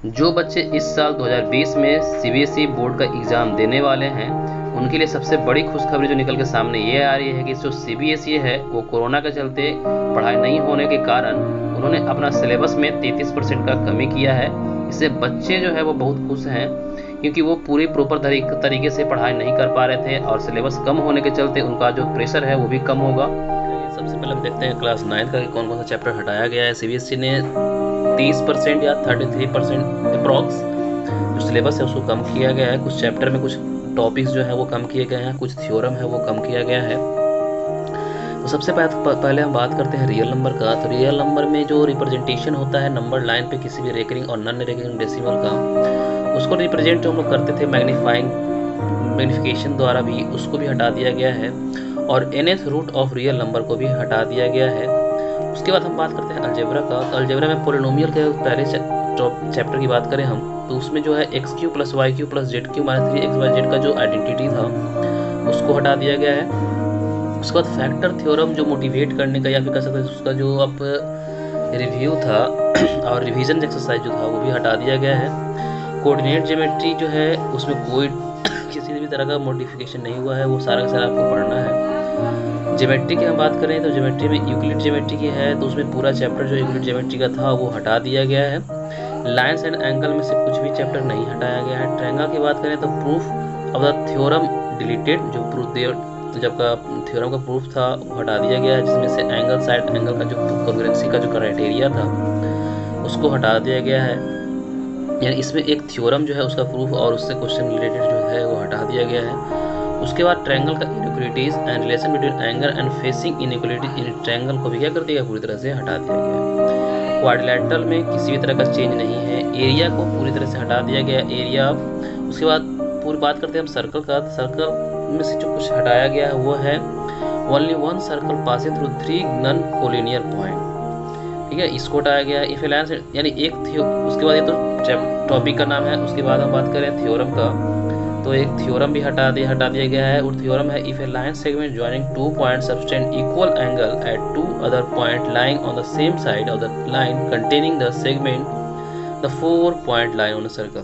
जो बच्चे इस साल 2020 में सीबीएसई बोर्ड का एग्ज़ाम देने वाले हैं, उनके लिए सबसे बड़ी खुशखबरी जो निकल के सामने ये आ रही है कि जो सीबीएसई है वो कोरोना के चलते पढ़ाई नहीं होने के कारण उन्होंने अपना सिलेबस में 33% का कमी किया है। इससे बच्चे जो है वो बहुत खुश हैं, क्योंकि वो पूरी प्रॉपर तरीके से पढ़ाई नहीं कर पा रहे थे और सिलेबस कम होने के चलते उनका जो प्रेशर है वो भी कम होगा। सबसे पहले हम देखते हैं क्लास 9 का कि कौन कौन सा चैप्टर हटाया गया है। सीबीएसई ने 30% या 33% अप्रॉक्स जो सिलेबस है उसको कम किया गया है। कुछ चैप्टर में कुछ टॉपिक्स जो है वो कम किए गए हैं, कुछ थ्योरम है वो कम किया गया है। तो सबसे पहले हम बात करते हैं रियल नंबर का। तो रियल नंबर में जो रिप्रेजेंटेशन होता है नंबर लाइन पे किसी भी रेकरिंग और नॉन रेकरिंग डेसिमल का, उसको रिप्रेजेंट जो हम लोग करते थे मैग्नीफिकेशन द्वारा भी, उसको भी हटा दिया गया है। और nth root of real number को भी हटा दिया गया है। उसके बाद हम बात करते हैं अलजेब्रा का। तो अलजेब्रा में पोलिनोमियल के पहले चैप्टर की बात करें हम, तो उसमें जो है x cube plus y cube plus z cube minus 3xyz का जो आइडेंटिटी था उसको हटा दिया गया है। उसके बाद फैक्टर थ्योरम जो मोटिवेट करने का या फिर कह सकते हैं उसका जो अब रिव्यू था और रिवीजन एक्सरसाइज जो था वो भी हटा दिया गया है। कोऑर्डिनेट ज्योमेट्री जो है उसमें कोई किसी भी तरह का मॉडिफिकेशन नहीं हुआ है, वो सारा का सारा आपको पढ़ना है। ज्योमेट्री की हम बात करें तो ज्योमेट्री में यूक्लिड ज्योमेट्री की है, तो उसमें पूरा चैप्टर जो यूक्लिड ज्योमेट्री का था वो हटा दिया गया है। लाइन्स एंड एंगल में से कुछ भी चैप्टर नहीं हटाया गया है। ट्रायंगल की बात करें तो proof of the theorem deleted, जो प्रूफ जब का थ्योरम का प्रूफ था वो हटा दिया गया है, जिसमें से एंगल साइड एंगल का जो कॉन्ग्रुएंसी का जो क्राइटेरिया था उसको हटा दिया गया है। यानी इसमें एक थ्योरम जो है उसका प्रूफ और उससे क्वेश्चन रिलेटेड जो है वो हटा दिया गया है। उसके बाद ट्रायंगल का inequalities and relation between angle and facing inequality in triangle को भी क्या कर दिया, पूरी तरह से हटा दिया गया। क्वाड्रिलेटरल में किसी भी तरह का चेंज नहीं है। एरिया को पूरी तरह से हटा दिया गया, एरिया। उसके बाद पूरी बात करते हैं हम सर्कल का। सर्कल में से जो कुछ हटाया गया है वो है only one circle passing through 3 non collinear point, ठीक है, इसको हटाया गया। इफ एलायंस यानी एक उसके बाद ये तो टॉपिक का नाम है। उसके बाद हम बात करें थ्योरम का, तो एक थ्योरम भी हटा दिया गया है। और थ्योरम है if a line segment joining 2 point subtend equal angle at 2 other point lying on the same side of the line containing the segment the 4 point line on the circle.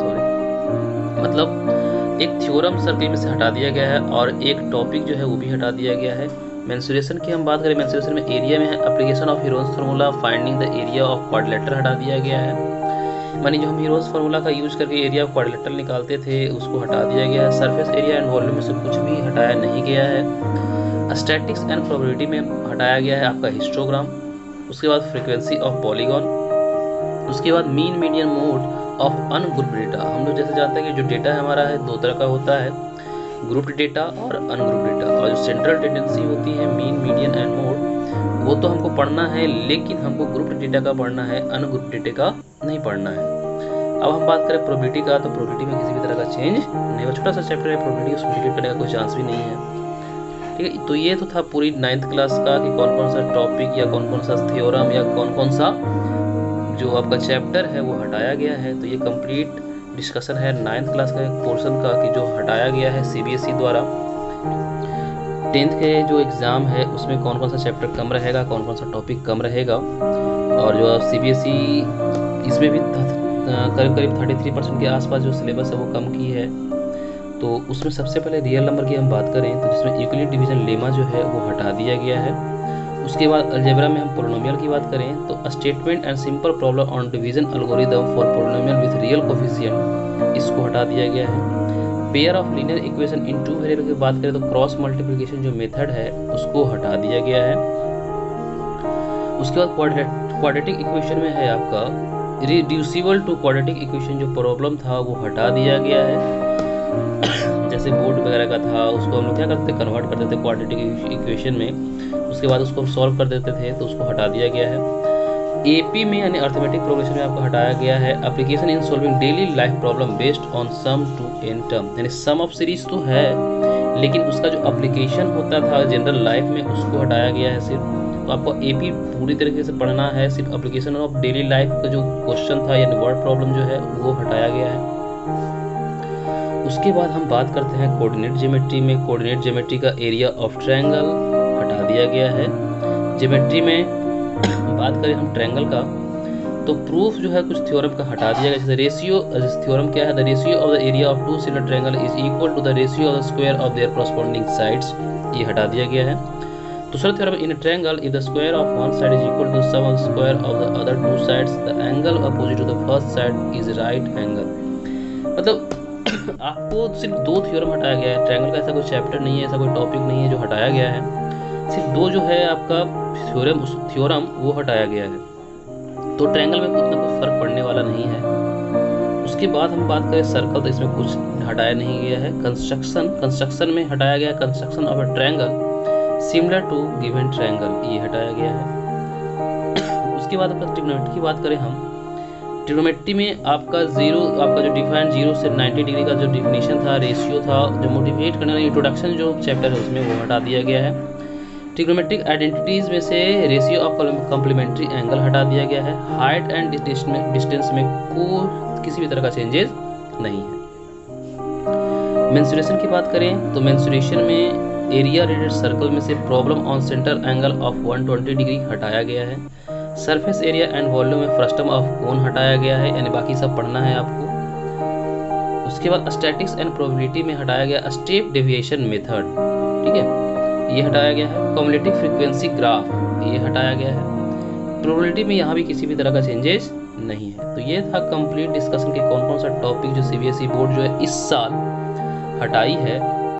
Sorry, मतलब एक theorem circle में से हटा दिया गया है और एक टॉपिक जो है वो भी हटा दिया गया है। मेंसुरेशन की हम बात करें, मेंसुरेशन में एरिया में है application of heroes formula finding the area of quadrilateral हटा दिया गया है। मानी जो हम हीरोज फार्मूला का यूज करके एरिया ऑफ क्वाड्रिलेटरल निकालते थे उसको हटा दिया गया है। सरफेस एरिया एंड वॉल्यूम में से कुछ भी हटाया नहीं गया है। स्टैटिक्स एंड प्रोबेबिलिटी में हटाया गया है आपका हिस्टोग्राम। उसके बाद फ्रीक्वेंसी ऑफ पॉलीगॉन। उसके बाद mean median mode of ungrouped data. हम लोग जैसे जानते हैं कि जो डेटा हमारा है दो तरह का होता है, ग्रुप्ड डेटा और अनग्रुप्ड डेटा। और जो सेंट्रल टेंडेंसी होती है मीन मीडियन एंड मोड, वो तो हमको पढ़ना है, लेकिन हमको ग्रुप्ड डेटा का पढ़ना है, अनग्रुप्ड डेटा का नहीं पढ़ना है। अब हम बात करें प्रोबेबिलिटी का, तो प्रोबेबिलिटी में किसी भी तरह का चेंज नहीं हुआ। छोटा सा चैप्टर है प्रोबेबिलिटी, उसमें डिलीट करने का कोई चांस भी नहीं है, ठीक है। तो ये तो था पूरी 9th क्लास का कि कौन कौन सा टॉपिक या कौन कौन सा थ्योरम या कौन कौन सा जो आपका चैप्टर है वो हटाया गया है। तो ये कंप्लीट डिस्कशन है 9th क्लास का पोर्शन का कि जो हटाया गया है सीबीएसई द्वारा। 10th के जो एग्ज़ाम है उसमें कौन कौन सा चैप्टर कम रहेगा, कौन कौन सा टॉपिक कम रहेगा। और जो सीबीएसई इसमें भी करीब 33% के आसपास जो सिलेबस है वो कम की है। तो उसमें सबसे पहले रियल नंबर की हम बात करें तो जिसमें यूक्लिड डिवीजन लेमा जो है वो हटा दिया गया है। उसके बाद अलजेब्रा में हम पोलिनोमियल की बात करें तो statement and simple problem on division algorithm for polynomial with real coefficient, इसको हटा दिया गया है। Pair of linear equation in 2 variable की बात करें तो क्रॉस मल्टीप्लिकेशन जो मेथड है उसको हटा दिया गया है। उसके बाद क्वाड्रेटिक इक्वेशन में है आपका रिड्यूसिबल टू क्वाड्रेटिक इक्वेशन, जो प्रॉब्लम था वो हटा दिया गया है। जैसे बोर्ड वगैरह का था उसको हम लोग क्या करते थे, कन्वर्ट कर देते क्वाड्रेटिक इक्वेशन में, उसके बाद उसको सॉल्व कर देते थे, तो उसको हटा दिया गया है। एपी में यानी अर्थमेटिक प्रोग्रेशन में आपको हटाया गया है application in solving daily life problem based on sum to n term, यानी सम ऑफ सीरीज तो है लेकिन उसका जो एप्लीकेशन होता था जनरल लाइफ में उसको हटाया गया है सिर्फ। तो आपको एपी पूरी तरीके से पढ़ना है, सिर्फ एप्लीकेशन ऑफ डेली लाइफ का जो क्वेश्चन था यानी वर्ड प्रॉब्लम जो है वो हटाया गया है। उसके बाद हम बात करते हैं कोऑर्डिनेट ज्योमेट्री में। कोऑर्डिनेट ज्योमेट्री का एरिया ऑफ ट्रायंगल हटा दिया गया है। ज्योमेट्री में बात करें हम ट्रायंगल का तो प्रूफ जो है कुछ थ्योरम का हटा दिया गया, जैसे रेशियो, थ्योरम क्या है, the ratio of the area of two similar triangle is equal to the ratio of the square of their corresponding sides, ये हटा दिया गया है। दूसरा theorem, in triangle if the square of one side is equal to sum of square of the other two sides the angle opposite to the first side is right angle. मतलब आपको सिर्फ दो थ्योरम हटाया गया है, triangle का ऐसा कोई चैप्टर नहीं है, ऐसा कोई टॉपिक नहीं है जो हटाया गया है, सिर्फ दो जो है आपका थ्योरम वो हटाया गया है। तो ट्रायंगल में उतना कुछ फर्क पड़ने वाला नहीं है। उसके बाद हम बात करें सर्कल, तो इसमें कुछ हटाया नहीं गया है। कंस्ट्रक्शन में हटाया गया construction of a triangle similar to given triangle, ये हटाया गया है। उसके बाद आपका ट्रिग्नोमेट्री की बात करें हम, ट्रिग्नोमेट्री में आपका जो डिफाइंड 0 से 90 डिग्री का जो डिफिनेशन था, रेशियो था, जो मोटिवेट करने वाला इंट्रोडक्शन जो चैप्टर है उसमें वो हटा दिया गया है। ट्रिग्नोमेट्रिक आइडेंटिटीज में से रेशियो ऑफ कॉम्प्लीमेंट्री एंगल हटा दिया गया है। हाइट एंड डिस्टेंस में किसी भी तरह का चेंजेस नहीं है। मेंसुरेशन की बात करें तो मेंसुरेशन में एरिया रेडियस सर्कल में से problem on centre angle of 120 degree हटाया गया है। सरफेस एरिया एंड वॉल्यूम में फ्रस्टम ऑफ कोन हटाया गया है, यानी बाकी सब पढ़ना है आपको। उसके बाद स्टैटिक्स एंड प्रोबेबिलिटी में हटाया गया स्टेप डेविएशन मेथड, ठीक है, ये हटाया गया है। कम्युलेटिव फ्रीक्वेंसी ग्राफ ये हटाया गया है। प्रोबेबिलिटी में यहाँ भी किसी भी तरह का चेंजेस नहीं है। तो ये था कंप्लीट डिस्कशन के कौन कौन सा टॉपिक जो सीबीएसई बोर्ड जो है इस साल हटाई है।